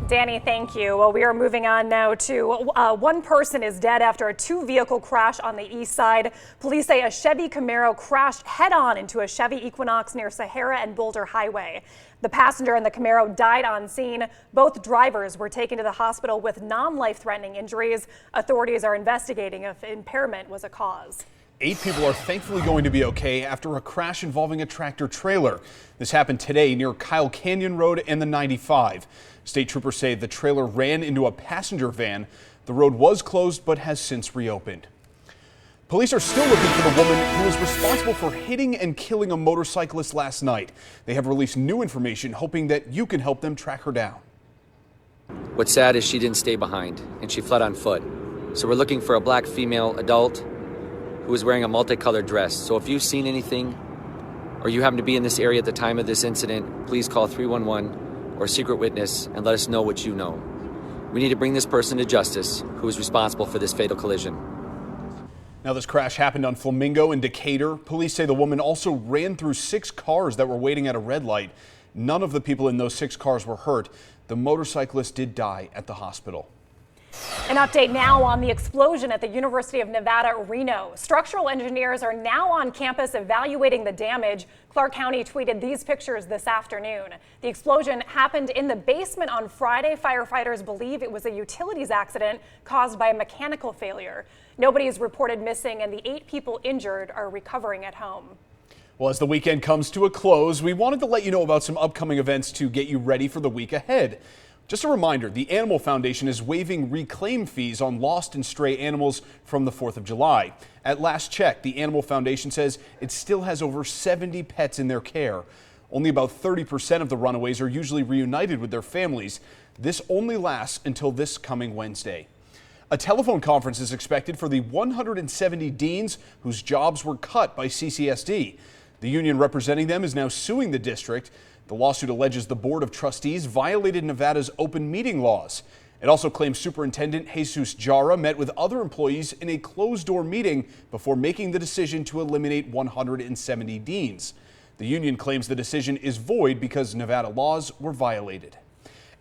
Danny, thank you. Well, we are moving on now to one person is dead after a two-vehicle crash on the east side. Police say a Chevy Camaro crashed head-on into a Chevy Equinox near Sahara and Boulder Highway. The passenger in the Camaro died on scene. Both drivers were taken to the hospital with non-life-threatening injuries. Authorities are investigating if impairment was a cause. 8 people are thankfully going to be okay after a crash involving a tractor trailer. This happened today near Kyle Canyon Road and the 95. State troopers say the trailer ran into a passenger van. The road was closed but has since reopened. Police are still looking for the woman who was responsible for hitting and killing a motorcyclist last night. They have released new information hoping that you can help them track her down. What's sad is she didn't stay behind and she fled on foot. So we're looking for a black female adult who was wearing a multicolored dress. So if you've seen anything or you happen to be in this area at the time of this incident, please call 311 or Secret Witness and let us know what you know. We need to bring this person to justice who is responsible for this fatal collision. Now, this crash happened on Flamingo in Decatur. Police say the woman also ran through 6 cars that were waiting at a red light. None of the people in those 6 cars were hurt. The motorcyclist did die at the hospital. An update now on the explosion at the University of Nevada, Reno. Structural engineers are now on campus evaluating the damage. Clark County tweeted these pictures this afternoon. The explosion happened in the basement on Friday. Firefighters believe it was a utilities accident caused by a mechanical failure. Nobody is reported missing, and the 8 people injured are recovering at home. Well, as the weekend comes to a close, we wanted to let you know about some upcoming events to get you ready for the week ahead. Just a reminder, the Animal Foundation is waiving reclaim fees on lost and stray animals from the 4th of July. At last check, the Animal Foundation says it still has over 70 pets in their care. Only about 30% of the runaways are usually reunited with their families. This only lasts until this coming Wednesday. A telephone conference is expected for the 170 deans whose jobs were cut by CCSD. The union representing them is now suing the district. The lawsuit alleges the Board of Trustees violated Nevada's open meeting laws. It also claims Superintendent Jesus Jara met with other employees in a closed-door meeting before making the decision to eliminate 170 deans. The union claims the decision is void because Nevada laws were violated.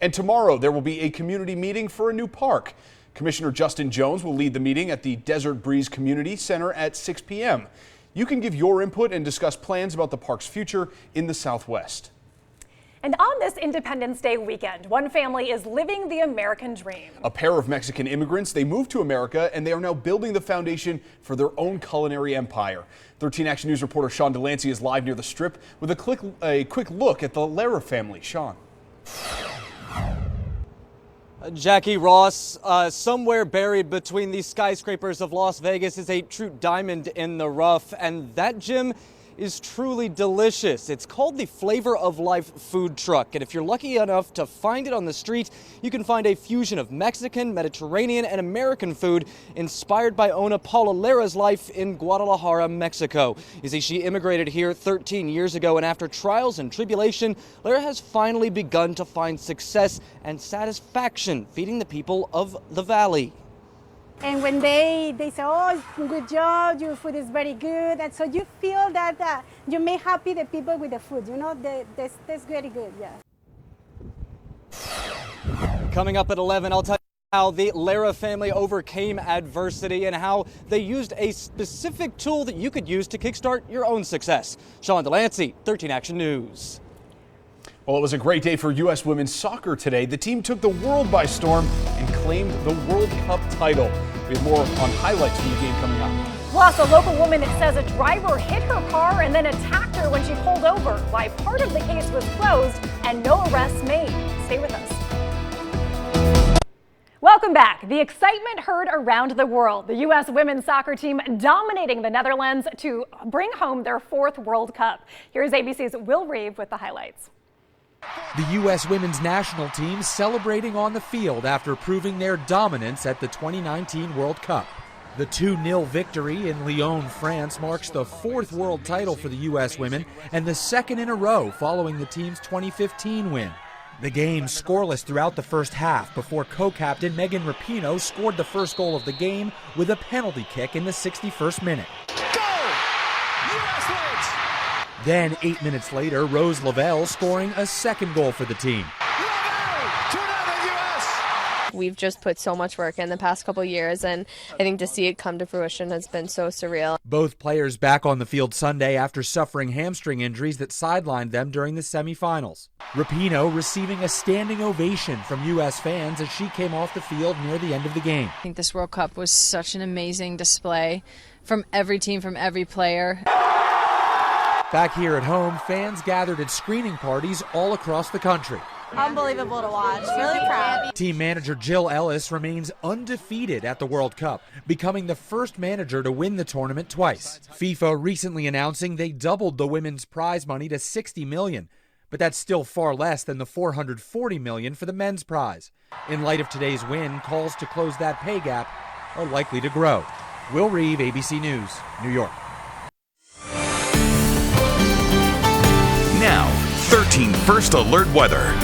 And tomorrow there will be a community meeting for a new park. Commissioner Justin Jones will lead the meeting at the Desert Breeze Community Center at 6 p.m. You can give your input and discuss plans about the park's future in the Southwest. And on this Independence Day weekend, one family is living the American dream. A pair of Mexican immigrants, they moved to America and they are now building the foundation for their own culinary empire. 13 Action News reporter Sean Delancey is live near the Strip with a quick look at the Lara family. Sean. Jackie Ross, somewhere buried between these skyscrapers of Las Vegas is a true diamond in the rough, and that gem is truly delicious. It's called the Flavor of Life food truck, and if you're lucky enough to find it on the street, you can find a fusion of Mexican, Mediterranean, and American food inspired by owner Paula Lara's life in Guadalajara, Mexico. You see, she immigrated here 13 years ago, and after trials and tribulation, Lara has finally begun to find success and satisfaction feeding the people of the valley. And when they say, oh, good job, your food is very good. And so you feel that you make happy the people with the food, you know, that's very good, yeah. Coming up at 11, I'll tell you how the Lara family overcame adversity and how they used a specific tool that you could use to kickstart your own success. Sean Delancey, 13 Action News. Well, it was a great day for U.S. women's soccer today. The team took the world by storm and claimed the World Cup title. We have more on highlights from the game coming up. Plus, a local woman says a driver hit her car and then attacked her when she pulled over. Why part of the case was closed and no arrests made. Stay with us. Welcome back. The excitement heard around the world. The U.S. women's soccer team dominating the Netherlands to bring home their 4th World Cup. Here's ABC's Will Reeve with the highlights. The U.S. women's national team celebrating on the field after proving their dominance at the 2019 World Cup. The 2-0 victory in Lyon, France marks the 4th world title for the U.S. women and the 2nd in a row following the team's 2015 win. The game scoreless throughout the first half before co-captain Megan Rapinoe scored the first goal of the game with a penalty kick in the 61st minute. Then 8 minutes later, Rose Lavelle scoring a second goal for the team. Lavelle to another we've just put so much work in the past couple years, and I think to see it come to fruition has been so surreal. Both players back on the field Sunday after suffering hamstring injuries that sidelined them during the semifinals. Rapinoe receiving a standing ovation from U.S. fans as she came off the field near the end of the game. I think this World Cup was such an amazing display from every team, from every player. Back here at home, fans gathered at screening parties all across the country. Unbelievable to watch. Really proud. Team manager Jill Ellis remains undefeated at the World Cup, becoming the first manager to win the tournament twice. FIFA recently announcing they doubled the women's prize money to $60 million, but that's still far less than the $440 million for the men's prize. In light of today's win, calls to close that pay gap are likely to grow. Will Reeve, ABC News, New York. Now, 13 First Alert weather.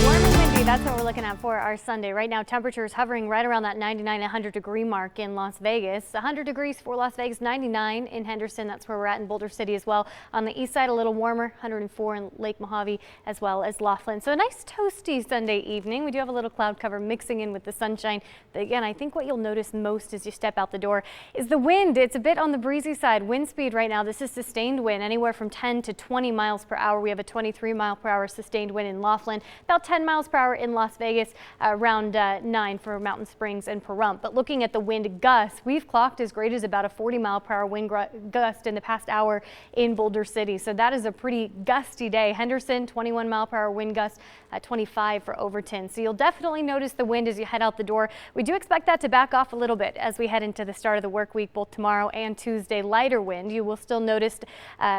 Warm and windy, that's what we're looking at for our Sunday. Right now, temperatures hovering right around that 99, 100 degree mark in Las Vegas. 100 degrees for Las Vegas, 99 in Henderson. That's where we're at in Boulder City as well. On the east side, a little warmer, 104 in Lake Mojave as well as Laughlin. So a nice toasty Sunday evening. We do have a little cloud cover mixing in with the sunshine. But again, I think what you'll notice most as you step out the door is the wind. It's a bit on the breezy side. Wind speed right now, this is sustained wind, anywhere from 10 to 20 miles per hour. We have a 23 mile per hour sustained wind in Laughlin, about 10 miles per hour in Las Vegas, around 9 for Mountain Springs and Pahrump. But looking at the wind gusts, we've clocked as great as about a 40 mile per hour wind gust in the past hour in Boulder City. So that is a pretty gusty day. Henderson, 21 mile per hour wind gust, 25 for Overton. So you'll definitely notice the wind as you head out the door. We do expect that to back off a little bit as we head into the start of the work week, both tomorrow and Tuesday. Lighter wind. You will still notice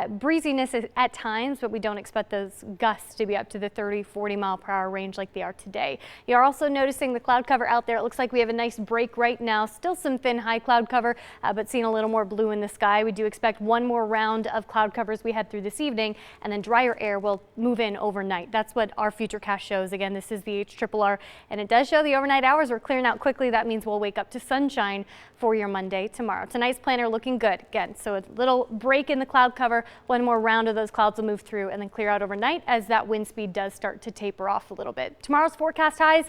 breeziness at times, but we don't expect those gusts to be up to the 30, 40 mile per hour range like they are today. You're also noticing the cloud cover out there. It looks like we have a nice break right now. Still some thin high cloud cover, but seeing a little more blue in the sky. We do expect one more round of cloud cover as we head through this evening, and then drier air will move in overnight. That's what our futurecast shows. Again, this is the HRRR, and it does show the overnight hours are clearing out quickly. That means we'll wake up to sunshine for your Monday tomorrow. Tonight's planner looking good. Again, so a little break in the cloud cover. One more round of those clouds will move through and then clear out overnight as that wind speed does start to taper off a little bit. Tomorrow's forecast highs,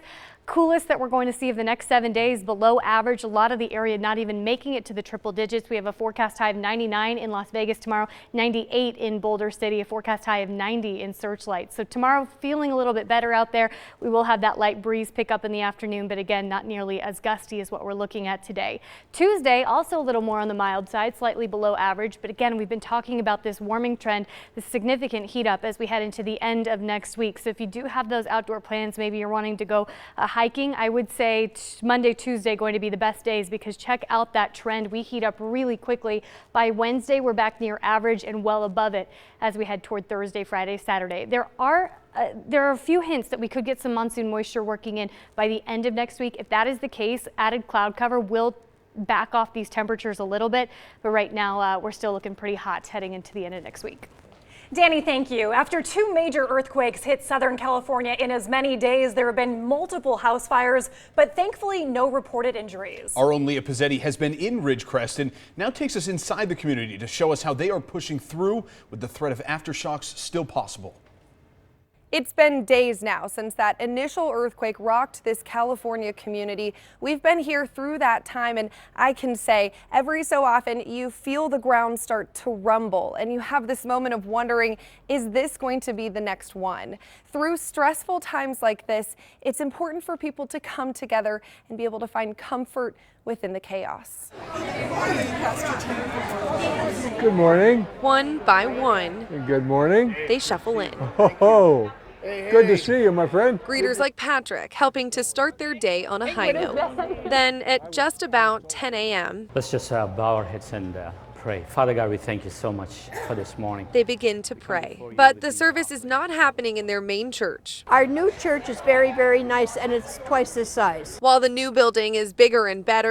coolest that we're going to see of the next 7 days, below average. A lot of the area not even making it to the triple digits. We have a forecast high of 99 in Las Vegas tomorrow, 98 in Boulder City, a forecast high of 90 in Searchlight. So tomorrow feeling a little bit better out there. We will have that light breeze pick up in the afternoon, but again, not nearly as gusty as what we're looking at today. Tuesday, also a little more on the mild side, slightly below average, but again, we've been talking about this warming trend, this significant heat up as we head into the end of next week. So if you do have those outdoor plans, maybe you're wanting to go hiking, I would say Monday, Tuesday going to be the best days because check out that trend. We heat up really quickly. By Wednesday, we're back near average and well above it as we head toward Thursday, Friday, Saturday. There are a few hints that we could get some monsoon moisture working in by the end of next week. If that is the case, added cloud cover will back off these temperatures a little bit, but right now we're still looking pretty hot heading into the end of next week. Danny, thank you. After 2 major earthquakes hit Southern California in as many days, there have been multiple house fires, but thankfully no reported injuries. Our own Leah Pizzetti has been in Ridgecrest and now takes us inside the community to show us how they are pushing through with the threat of aftershocks still possible. It's been days now since that initial earthquake rocked this California community. We've been here through that time, and I can say every so often you feel the ground start to rumble and you have this moment of wondering, is this going to be the next one? Through stressful times like this, it's important for people to come together and be able to find comfort within the chaos. Good morning. One by one, Good morning. they shuffle in. Oh, good to see you, my friend. Greeters like Patrick helping to start their day on a high note. Then at just about 10 a.m., Let's just bow our heads and pray. Father God, we thank you so much for this morning. they begin to pray. But the service is not happening in their main church. Our new church is very, very nice, and it's twice this size. While the new building is bigger and better,